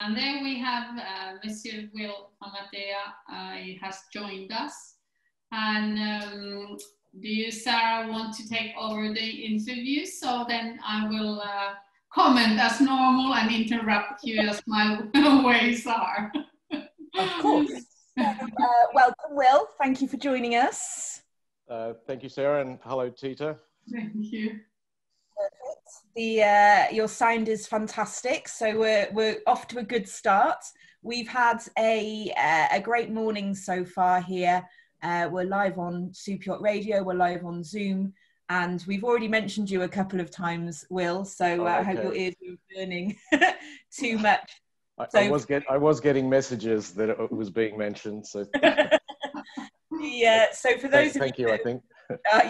And then we have Monsieur Will Amatea, he has joined us. And do you, Sarah, want to take over the interview? So then I will comment as normal and interrupt you as my ways are. Of course. Welcome, Will. Thank you for joining us. Thank you, Sarah, and hello, Titta. Thank you. Perfect. Your sound is fantastic, so we're off to a good start. We've had a great morning so far here. We're live on Superyacht Radio, we're live on Zoom, and we've already mentioned you a couple of times, Will, so I hope your ears are burning too much. I was getting messages that it was being mentioned. So yeah. So for those thank you. I think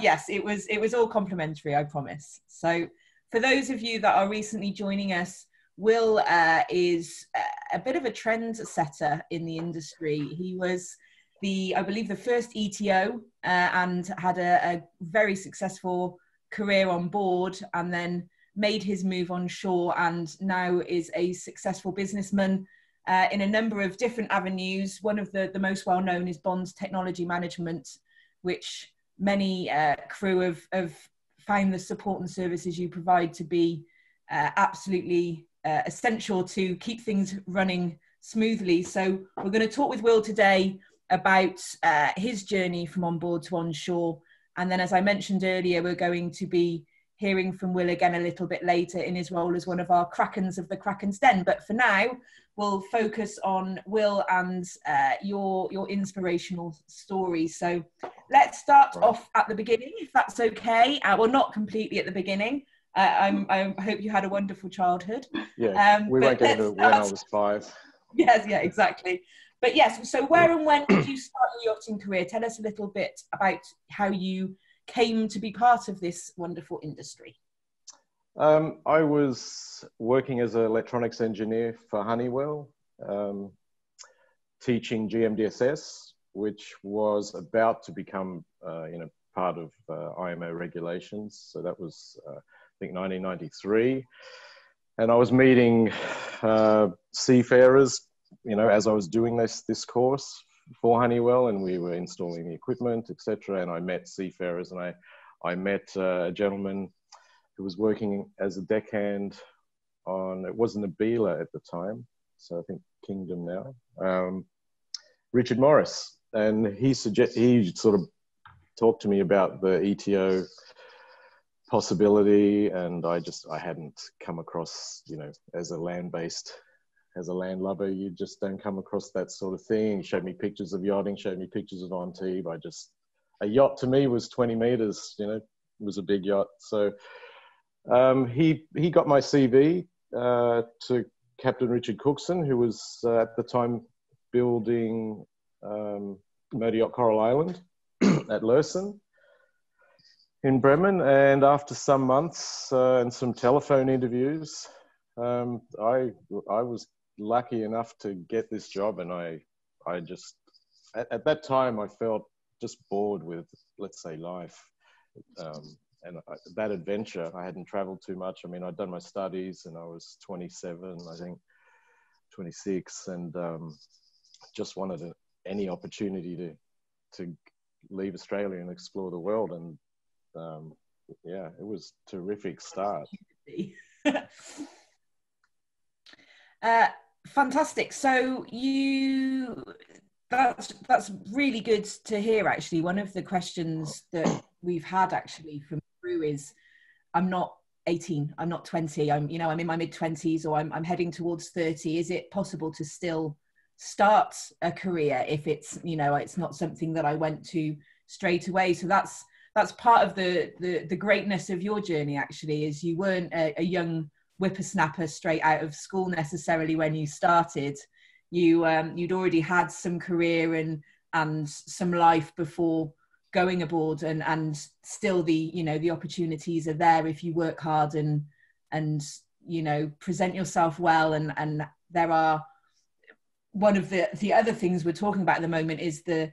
yes, it was all complimentary. I promise. So for those of you that are recently joining us, Will is a bit of a trend setter in the industry. He was I believe the first ETO and had a very successful career on board, and then made his move on shore, and now is a successful businessman in a number of different avenues. One of the most well-known is bonds technology management, which many crew have found the support and services you provide to be absolutely essential to keep things running smoothly. So we're going to talk with Will today about his journey from on board to onshore. And then, as I mentioned earlier, we're going to be hearing from Will again a little bit later in his role as one of our Krakens of the Krakens Den. But for now, we'll focus on Will and your inspirational story. So let's start off at the beginning, if that's okay. Well, not completely at the beginning. I hope you had a wonderful childhood. Yeah, we won't get into it when I was 5. Yes, yeah, exactly. But yes, so where and when did you start your yachting career? Tell us a little bit about how you came to be part of this wonderful industry. I was working as an electronics engineer for Honeywell, teaching GMDSS, which was about to become, part of IMO regulations. So that was, I think, 1993. And I was meeting seafarers, as I was doing this course for Honeywell, and we were installing the equipment, etc. And I met seafarers, and I met a gentleman who was working as a deckhand on, it wasn't a Beela at the time, so I think Kingdom now, Richard Morris. And he sort of talked to me about the ETO possibility, and I hadn't come across, as a land lover, you just don't come across that sort of thing. He showed me pictures of yachting, showed me pictures of Antibes. A yacht to me was 20 meters, it was a big yacht. So he got my CV to Captain Richard Cookson, who was at the time building Motor Yacht Coral Island at Lursen in Bremen. And after some months and some telephone interviews, I was lucky enough to get this job, and I just at that time I felt just bored with, let's say, life, and that adventure. I hadn't traveled too much. I mean, I'd done my studies, and I was 27, I think 26, and just wanted any opportunity to leave Australia and explore the world. And yeah, it was a terrific start. Fantastic. So that's really good to hear. Actually, one of the questions that we've had actually from crew is, I'm not 18, I'm not 20, I'm in my mid-20s, or I'm heading towards 30. Is it possible to still start a career if it's it's not something that I went to straight away? So that's part of the greatness of your journey, actually, is you weren't a young whippersnapper straight out of school necessarily when you started. You'd already had some career and some life before going aboard, and still the opportunities are there if you work hard and present yourself well. And there are, one of the other things we're talking about at the moment is the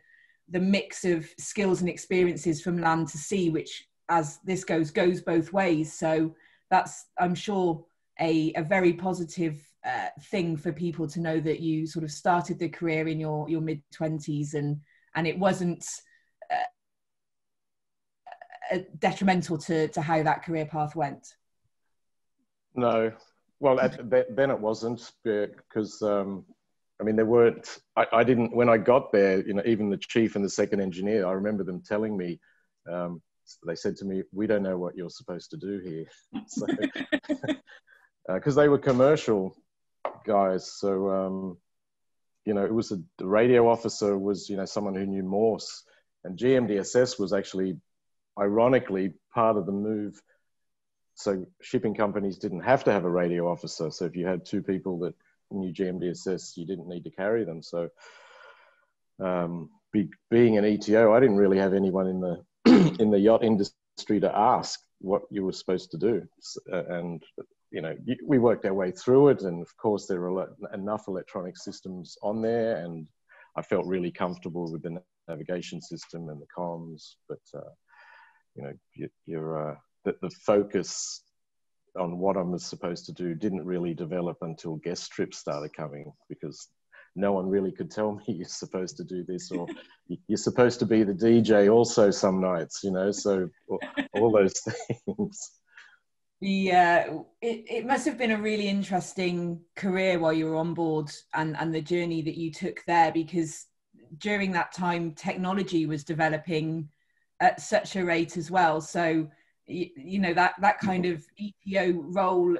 mix of skills and experiences from land to sea, which, as this goes both ways. So that's, I'm sure, a very positive thing for people to know that you sort of started the career in your mid-20s, and it wasn't detrimental to how that career path went. No, well, then it wasn't, because I mean, there weren't, I didn't, when I got there, you know, even the chief and the second engineer, I remember them telling me, they said to me, "We don't know what you're supposed to do here." So, because they were commercial guys. So, you know, it was the radio officer was, you know, someone who knew Morse, and GMDSS was actually, ironically, part of the move. So shipping companies didn't have to have a radio officer. So if you had two people that knew GMDSS, you didn't need to carry them. So being an ETO, I didn't really have anyone in the in the yacht industry to ask what you were supposed to do. And you know, we worked our way through it, and of course there were enough electronic systems on there, and I felt really comfortable with the navigation system and the comms. But you know, the focus on what I was supposed to do didn't really develop until guest trips started coming, because no one really could tell me you're supposed to do this, or you're supposed to be the DJ also some nights, you know, so all those things. Yeah, it must have been a really interesting career while you were on board, and the journey that you took there, because during that time technology was developing at such a rate as well. So you know, that kind of ETO role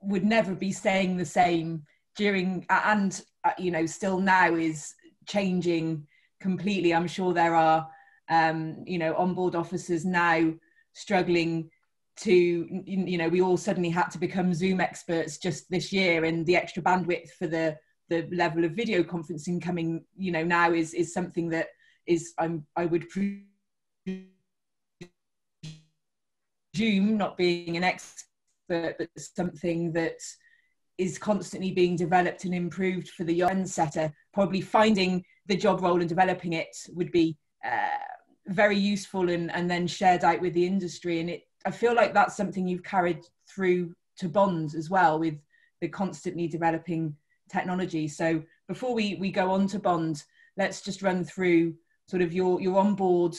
would never be staying the same during, and you know, still now is changing completely. I'm sure there are you know, onboard officers now struggling to, you know, we all suddenly had to become Zoom experts just this year, and the extra bandwidth for the level of video conferencing coming, you know, now is something that is, I would presume, not being an expert, but something that is constantly being developed and improved for the yacht setter. Probably finding the job role and developing it would be very useful, and then shared out with the industry. And I feel like that's something you've carried through to Bond as well, with the constantly developing technology. So before we go on to Bond, let's just run through sort of your onboard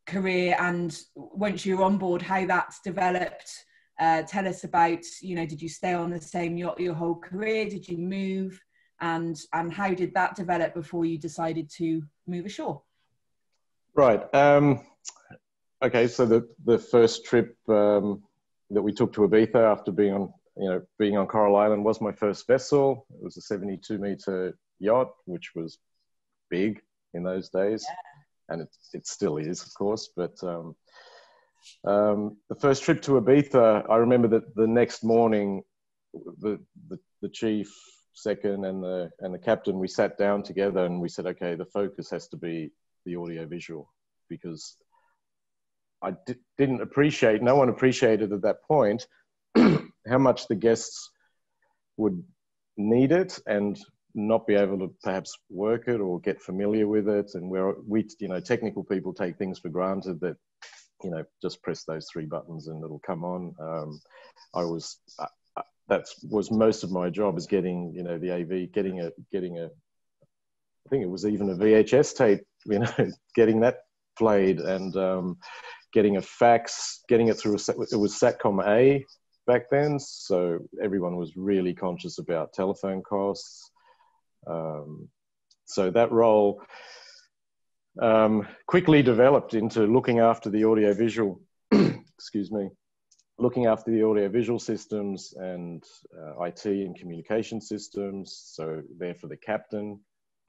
career, and once you're on board, how that's developed. Tell us about, you know, did you stay on the same yacht your whole career? Did you move? And how did that develop before you decided to move ashore? Right. Okay. So the first trip that we took to Ibiza after being on Coral Island was my first vessel. It was a 72-meter yacht, which was big in those days. Yeah. And it still is, of course. But the first trip to Ibiza, I remember that the next morning, the chief, second, and the captain, we sat down together and we said, okay, the focus has to be the audio visual, because I didn't appreciate, no one appreciated at that point how much the guests would need it and not be able to perhaps work it or get familiar with it. And we, you know, technical people take things for granted that, you know, just press those 3 buttons and it'll come on. That was most of my job, is getting, you know, the AV, getting a, I think it was even a VHS tape, you know, getting that played, and getting a fax, getting it through it was Satcom A back then. So everyone was really conscious about telephone costs. So that role quickly developed into looking after the audio-visual, excuse me, looking after the audio-visual systems and IT and communication systems. So there for the captain,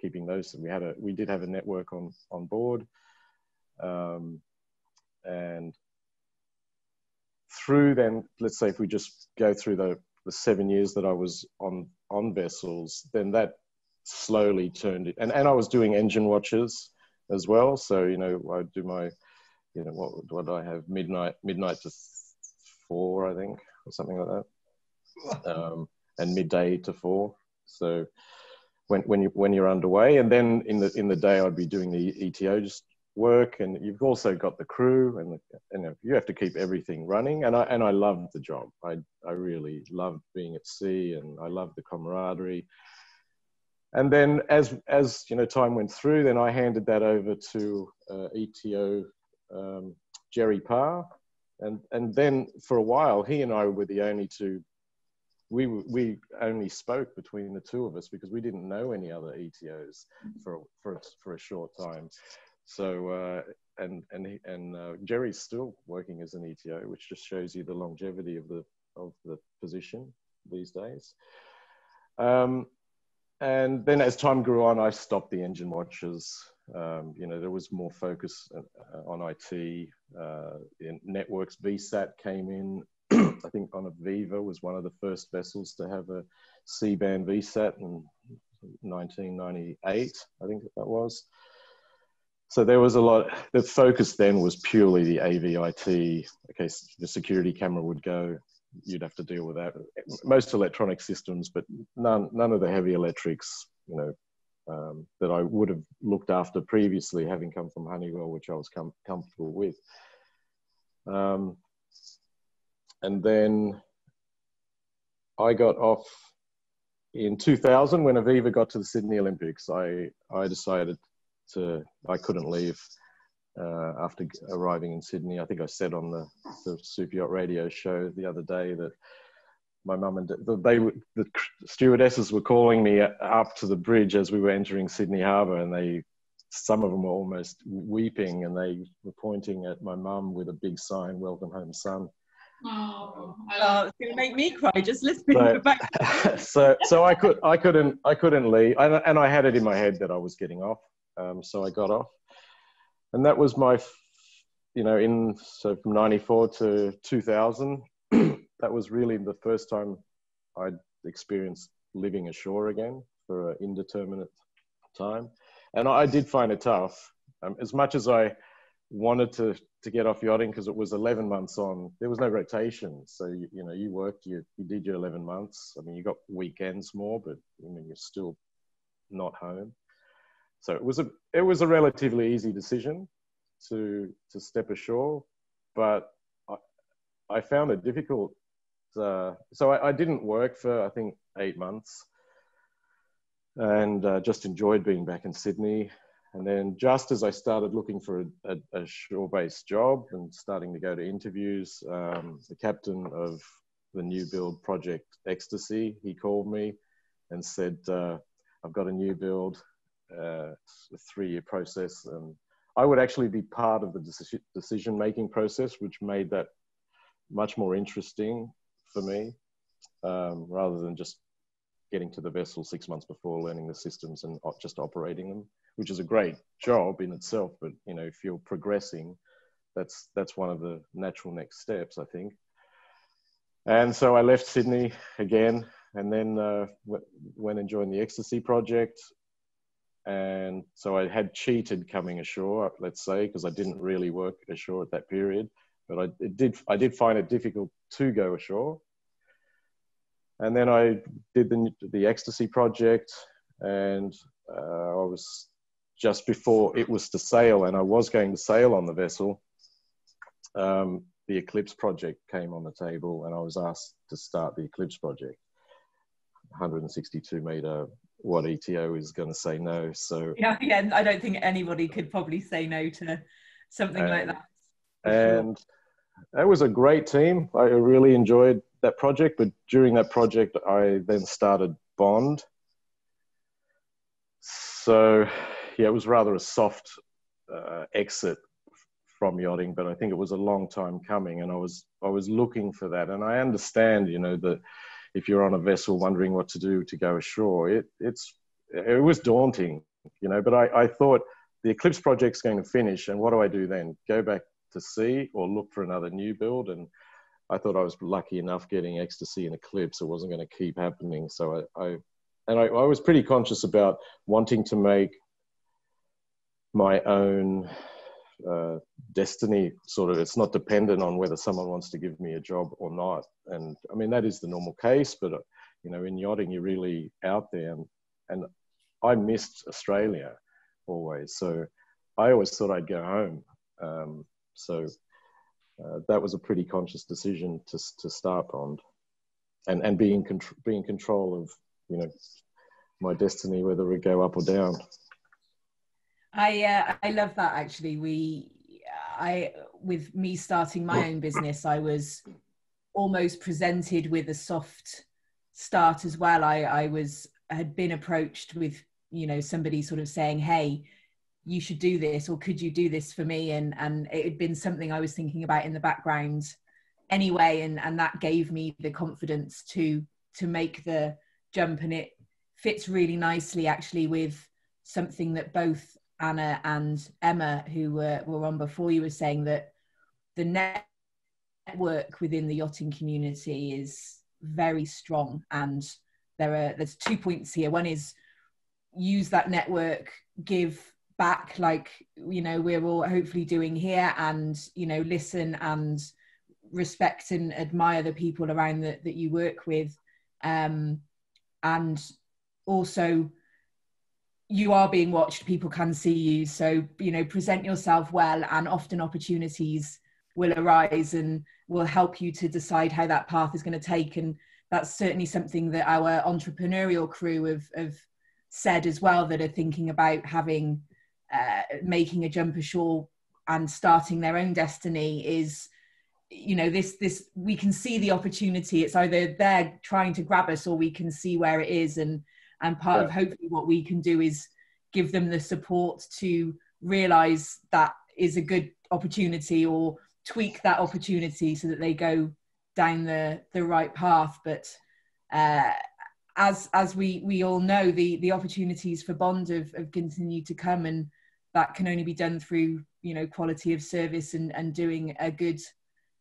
keeping those. We did have a network on board, and through then, let's say if we just go through the 7 years that I was on vessels, then that slowly turned it, and I was doing engine watches as well. So, you know, I do my, you know, what do I have, midnight to 4, I think, or something like that, and midday to 4. So when you're underway, and then in the day I'd be doing the ETO, just work, and you've also got the crew, and you know, you have to keep everything running. And I loved the job. I really loved being at sea, and I loved the camaraderie. And then as you know, time went through, then I handed that over to ETO Jerry Parr, and then for a while he and I were the only two. We only spoke between the two of us because we didn't know any other ETOs for a short time. So Jerry's still working as an ETO, which just shows you the longevity of the position these days. And then as time grew on, I stopped the engine watches. You know, there was more focus on IT. Networks VSAT came in. I think on Viva was one of the first vessels to have a C-band VSAT in 1998, I think that was. So there was a lot. The focus then was purely the AVIT. Okay, the security camera would go. You'd have to deal with that. Most electronic systems, but none of the heavy electrics, you know, that I would have looked after previously, having come from Honeywell, which I was comfortable with. And then I got off in 2000 when Aviva got to the Sydney Olympics. I decided I couldn't leave after arriving in Sydney. I think I said on the Superyacht radio show the other day that my mum and the stewardesses were calling me up to the bridge as we were entering Sydney Harbour, and some of them were almost weeping, and they were pointing at my mum with a big sign, "Welcome home, son." Oh, it's gonna make me cry just listening to back. So I couldn't leave, and I had it in my head that I was getting off. So I got off, and that was my, you know, so from 94 to 2000, that was really the first time I'd experienced living ashore again for an indeterminate time. And I did find it tough. As much as I wanted to get off yachting, because it was 11 months on, there was no rotation. So, you know, you worked, you did your 11 months. I mean, you got weekends more, but I mean, you're still not home. So it was a relatively easy decision to step ashore, but I found it difficult. So I didn't work for, I think, 8 months, and just enjoyed being back in Sydney. And then just as I started looking for a shore-based job and starting to go to interviews, the captain of the new build project Ecstasy, he called me and said, I've got a new build, a 3-year process, and I would actually be part of the decision-making process, which made that much more interesting for me, rather than just getting to the vessel 6 months before, learning the systems and just operating them, which is a great job in itself. But, you know, if you're progressing, that's one of the natural next steps, I think. And so I left Sydney again, and then went and joined the Ecstasy project. And so I had cheated coming ashore, let's say, because I didn't really work ashore at that period. But I did find it difficult to go ashore. And then I did the Ecstasy project, and I was just before it was to sail, and I was going to sail on the vessel. The Eclipse project came on the table, and I was asked to start the Eclipse project. 162 meter, what ETO is going to say no? So yeah, I don't think anybody could probably say no to something like that. And it was a great team. I really enjoyed that project, but during that project, I then started Bond. So yeah, it was rather a soft exit from yachting, but I think it was a long time coming, and I was looking for that. And I understand, you know, that if you're on a vessel wondering what to do to go ashore, it was daunting, you know, but I thought the Eclipse project's going to finish, and what do I do then? Go back to sea or look for another new build? And I thought I was lucky enough getting Ecstasy and Eclipse. It wasn't going to keep happening. So I was pretty conscious about wanting to make my own destiny, sort of. It's not dependent on whether someone wants to give me a job or not. And I mean, that is the normal case, but you know, in yachting, you're really out there, and I missed Australia always. So I always thought I'd go home. So that was a pretty conscious decision to start Bond, and be in control of, you know, my destiny, whether it go up or down. I love that, actually. With me starting my own business, I was almost presented with a soft start as well. I had been approached with, you know, somebody sort of saying, hey, you should do this, or could you do this for me? And it had been something I was thinking about in the background anyway, and that gave me the confidence to make the jump. And it fits really nicely, actually, with something that both Anna and Emma, who were on before you, were saying, that the network within the yachting community is very strong. And there's 2 points here. One is use that network, give back, like, you know, we're all hopefully doing here, and, you know, listen and respect and admire the people around that you work with. And also, you are being watched, people can see you, so, you know, present yourself well, and often opportunities will arise and will help you to decide how that path is going to take. And that's certainly something that our entrepreneurial crew have said as well, that are thinking about having making a jump ashore and starting their own destiny. Is, you know, this we can see the opportunity. It's either they're trying to grab us, or we can see where it is, and part of hopefully what we can do is give them the support to realize that is a good opportunity, or tweak that opportunity so that they go down the right path. But as we all know, the opportunities for Bond have continued to come, and that can only be done through, you know, quality of service and doing a good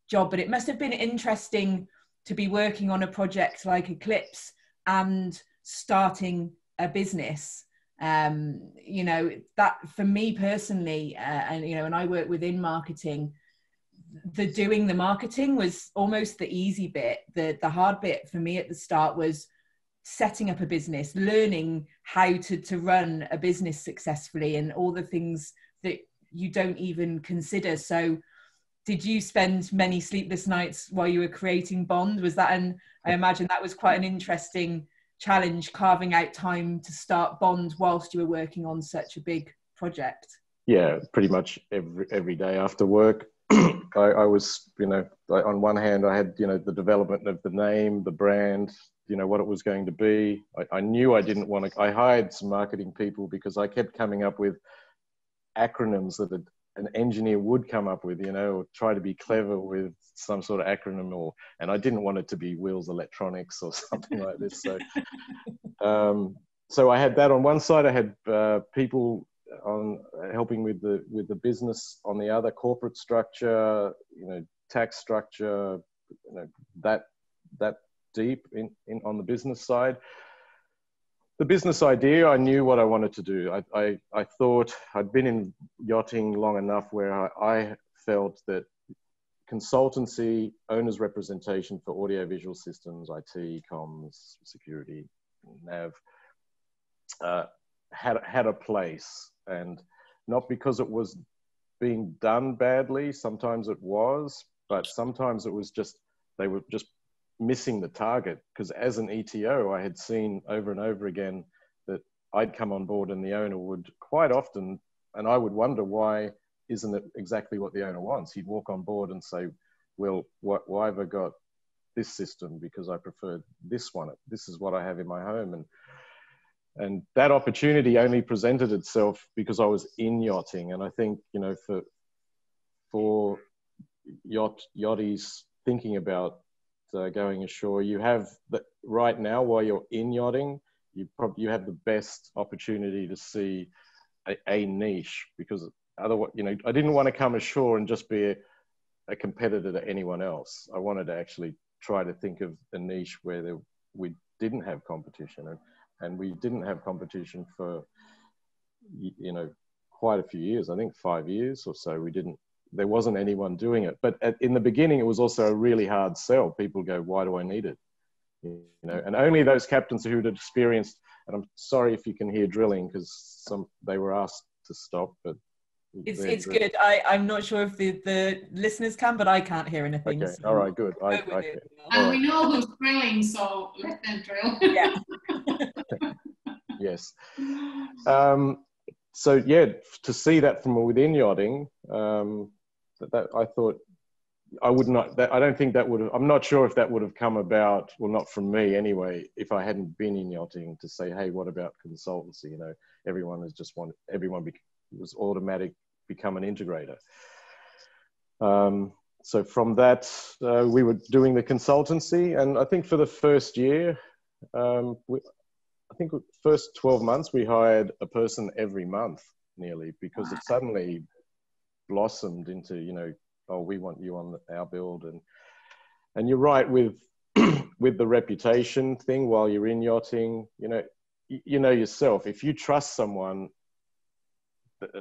job. But it must have been interesting to be working on a project like Eclipse and starting a business. You know, that for me personally, and, you know, and I work within marketing, doing the marketing was almost the easy bit. The hard bit for me at the start was setting up a business, learning how to run a business successfully, and all the things that you don't even consider. So did you spend many sleepless nights while you were creating Bond? Was that I imagine that was quite an interesting challenge, carving out time to start Bond whilst you were working on such a big project. Yeah, pretty much every day after work. I was, you know, on one hand, I had, you know, the development of the name, the brand, you know, what it was going to be. I knew I didn't want to, I hired some marketing people because I kept coming up with acronyms that an engineer would come up with, you know, or try to be clever with some sort of acronym, and I didn't want it to be Wheels Electronics or something like this. So, so I had that on one side. I had people on helping with the business on the other, corporate structure, you know, tax structure, you know, that deep in on the business side. The business idea, I knew what I wanted to do. I thought I'd been in yachting long enough where I felt that consultancy, owner's representation for audiovisual systems, IT, comms, security, nav, had a place. And not because it was being done badly, sometimes it was, but sometimes it was just, they were just missing the target. Because as an ETO, I had seen over and over again that I'd come on board and the owner would quite often, and I would wonder, why isn't it exactly what the owner wants? He'd walk on board and say, well, why have I got this system? Because I prefer this one. This is what I have in my home. And that opportunity only presented itself because I was in yachting. And I think, you know, for yachties thinking about going ashore, you have right now, while you're in yachting, you have the best opportunity to see a niche, because otherwise, you know, I didn't want to come ashore and just be a competitor to anyone else. I wanted to actually try to think of a niche where we didn't have competition, and we didn't have competition for, you know, quite a few years. I think 5 years or so. There wasn't anyone doing it. But in the beginning, it was also a really hard sell. People go, why do I need it? You know, and only those captains who had experienced, and I'm sorry if you can hear drilling, because they were asked to stop, but It's good. I'm not sure if the listeners can, but I can't hear anything. Okay, so all right, good. I can. And we know who's drilling, so let them drill. Yeah. Yes. So yeah, to see that from within yachting, that I thought I would not. I don't think that would have. I'm not sure if that would have come about. Well, not from me anyway. If I hadn't been in yachting, to say, hey, what about consultancy? You know, everyone has just wanted. Everyone was automatic become an integrator. So from that, we were doing the consultancy, and I think for the first year, I think the first 12 months we hired a person every month nearly, because it suddenly blossomed into, you know, oh, we want you on our build. And you're right with with the reputation thing while you're in yachting, you know yourself, if you trust someone,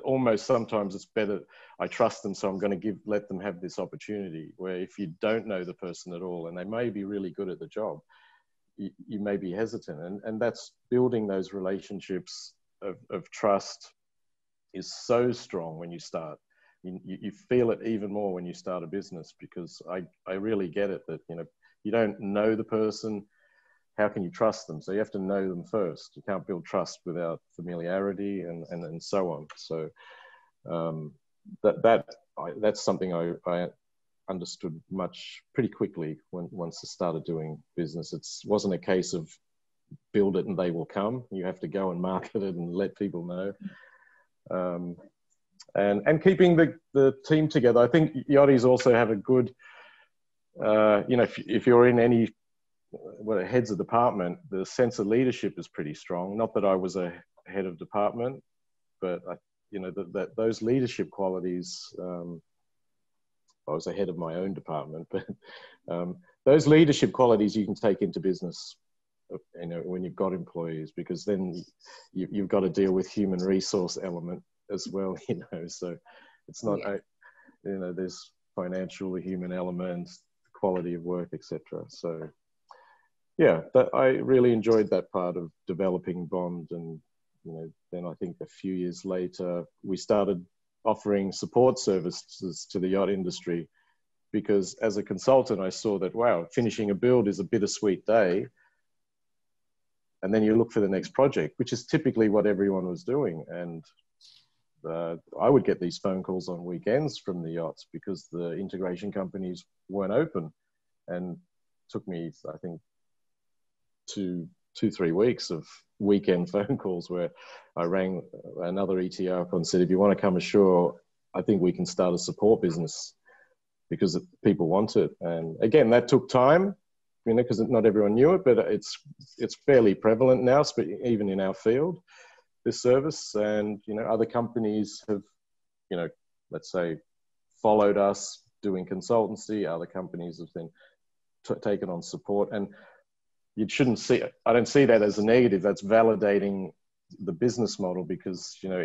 almost sometimes it's better, I trust them, so I'm going to let them have this opportunity. Where if you don't know the person at all and they may be really good at the job, you may be hesitant. And that's building those relationships of trust is so strong when you start. You feel it even more when you start a business, because I really get it that, you know, you don't know the person, how can you trust them? So you have to know them first. You can't build trust without familiarity and so on. So that's something I understood pretty quickly once I started doing business. It wasn't a case of build it and they will come. You have to go and market it and let people know. And keeping the team together. I think yachties also have a good, you know, if you're in any heads of department, the sense of leadership is pretty strong. Not that I was a head of department, but you know, those leadership qualities. I was a head of my own department, but those leadership qualities you can take into business, you know, when you've got employees, because then you've got to deal with human resource element as well, you know. So it's not, you know, there's financial, human elements, quality of work, etc. So yeah, I really enjoyed that part of developing Bond. And you know, then I think a few years later we started offering support services to the yacht industry, because as a consultant I saw that, wow, finishing a build is a bittersweet day, and then you look for the next project, which is typically what everyone was doing. And I would get these phone calls on weekends from the yachts because the integration companies weren't open, and it took me, I think, 2-3 weeks of weekend phone calls where I rang another ETO up and said, if you want to come ashore, I think we can start a support business, because people want it. And again, that took time, you know, because not everyone knew it, but it's fairly prevalent now, even in our field, this service. And, you know, other companies have, you know, let's say followed us doing consultancy. Other companies have then taken on support. And you shouldn't see, I don't see that as a negative. That's validating the business model, because, you know,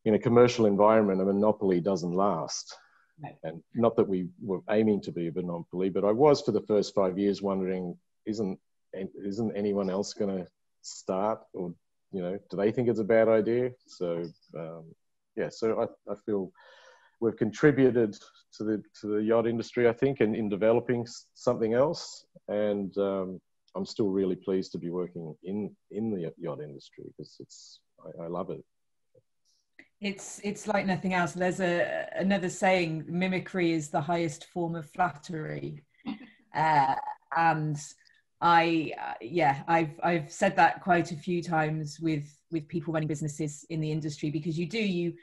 in a commercial environment, a monopoly doesn't last. No. And not that we were aiming to be a monopoly, but I was for the first 5 years wondering, isn't anyone else going to start, or, you know, do they think it's a bad idea? So yeah, so I feel we've contributed to the yacht industry, I think, and in developing something else. And I'm still really pleased to be working in the yacht industry, because I love it. It's like nothing else. There's another saying: mimicry is the highest form of flattery. And I've said that quite a few times with people running businesses in the industry, because you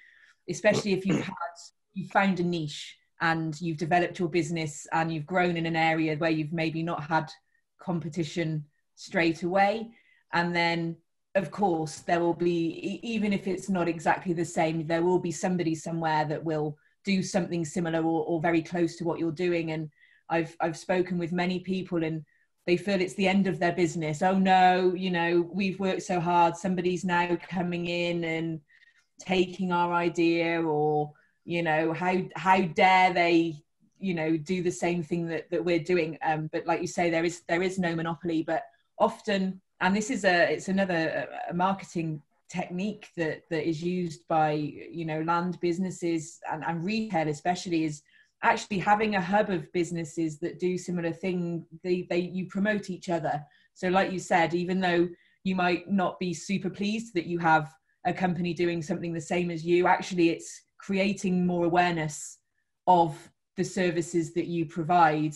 especially if you've found a niche and you've developed your business and you've grown in an area where you've maybe not had competition straight away. And then, of course, there will be, even if it's not exactly the same, there will be somebody somewhere that will do something similar or very close to what you're doing. And I've spoken with many people, and they feel it's the end of their business. Oh no, you know, we've worked so hard, somebody's now coming in and taking our idea, or, you know, how dare they, you know, do the same thing that we're doing. But like you say, there is no monopoly. But often, and this is it's another marketing technique that is used by, you know, land businesses and retail especially, is actually having a hub of businesses that do similar thing. You promote each other. So like you said, even though you might not be super pleased that you have a company doing something the same as you, actually it's creating more awareness of the services that you provide.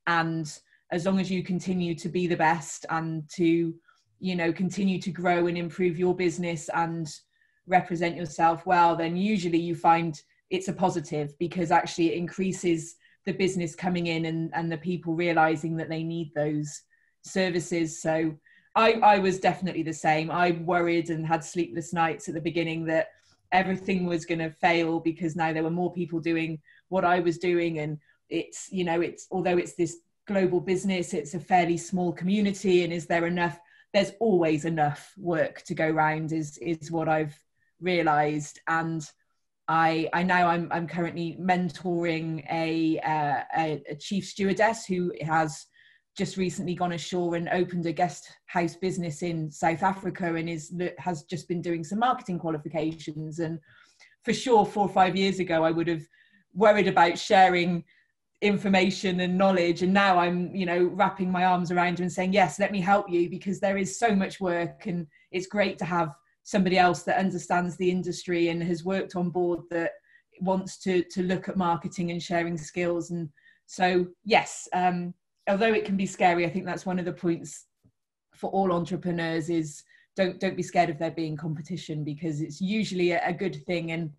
And as long as you continue to be the best and to, you know, continue to grow and improve your business and represent yourself well, then usually you find it's a positive, because actually it increases the business coming in and the people realizing that they need those services. So I was definitely the same. I worried and had sleepless nights at the beginning that everything was going to fail, because now there were more people doing what I was doing. And it's, you know, it's, although it's this global business, it's a fairly small community. And is there enough? There's always enough work to go round is what I've realized. And I'm currently mentoring a chief stewardess who has just recently gone ashore and opened a guest house business in South Africa, and has just been doing some marketing qualifications. And for sure 4 or 5 years ago I would have worried about sharing information and knowledge, and now I'm, you know, wrapping my arms around her and saying, yes, let me help you, because there is so much work, and it's great to have somebody else that understands the industry and has worked on board, that wants to look at marketing and sharing skills. And so yes, although it can be scary, I think that's one of the points for all entrepreneurs is don't be scared of there being competition, because it's usually a good thing. And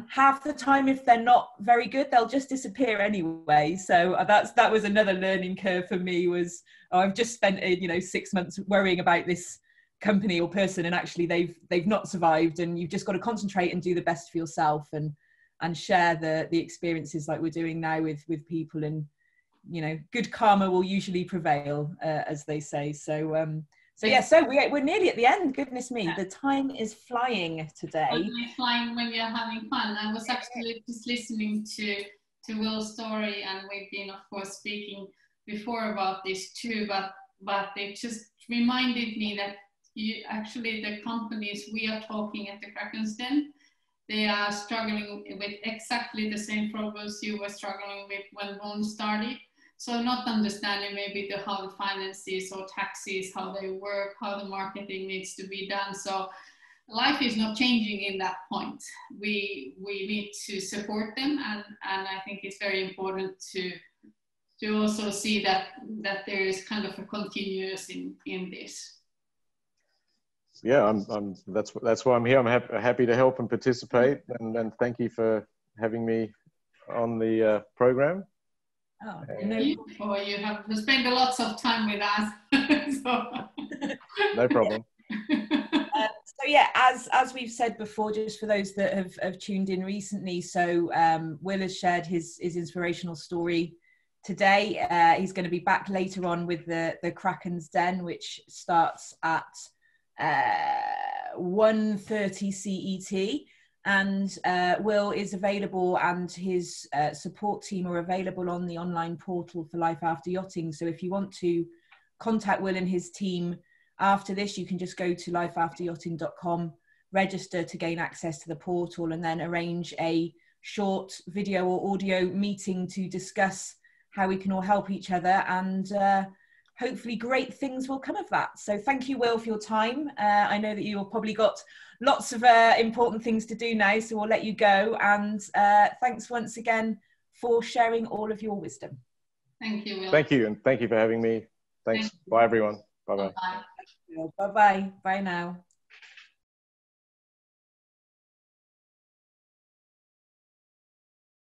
half the time, if they're not very good, they'll just disappear anyway. So that was another learning curve for me, was I've just spent 6 months worrying about this company or person, and actually they've not survived, and you've just got to concentrate and do the best for yourself and share the experiences like we're doing now with people. And, you know, good karma will usually prevail, as they say. So we're nearly at the end. Goodness me, the time is flying today. It's flying when you're having fun. I was actually just listening to Will's story, and we've been, of course, speaking before about this too, but it just reminded me that the companies we are talking at the Krakens Den, they are struggling with exactly the same problems you were struggling with when Ron started. So not understanding maybe how the finances or taxes, how they work, how the marketing needs to be done. So life is not changing in that point. We need to support them, and I think it's very important to also see that there is kind of a continuous in this. Yeah, that's why I'm here. I'm happy to help and participate, and thank you for having me on the program. Oh, no. You have spent lots of time with us. No problem. So yeah, as we've said before, just for those that have tuned in recently, so Will has shared his inspirational story today. He's going to be back later on with the Krakens Den, which starts at 1:30 CET, and Will is available, and his support team are available on the online portal for Life After Yachting. So if you want to contact Will and his team after this, you can just go to lifeafteryachting.com, register to gain access to the portal, and then arrange a short video or audio meeting to discuss how we can all help each other, and hopefully great things will come of that. So thank you, Will, for your time. I know that you've probably got lots of important things to do now, so we'll let you go. And thanks once again for sharing all of your wisdom. Thank you, Will. Thank you, and thank you for having me. Thanks. Bye, everyone. Bye-bye. Bye-bye. Bye now.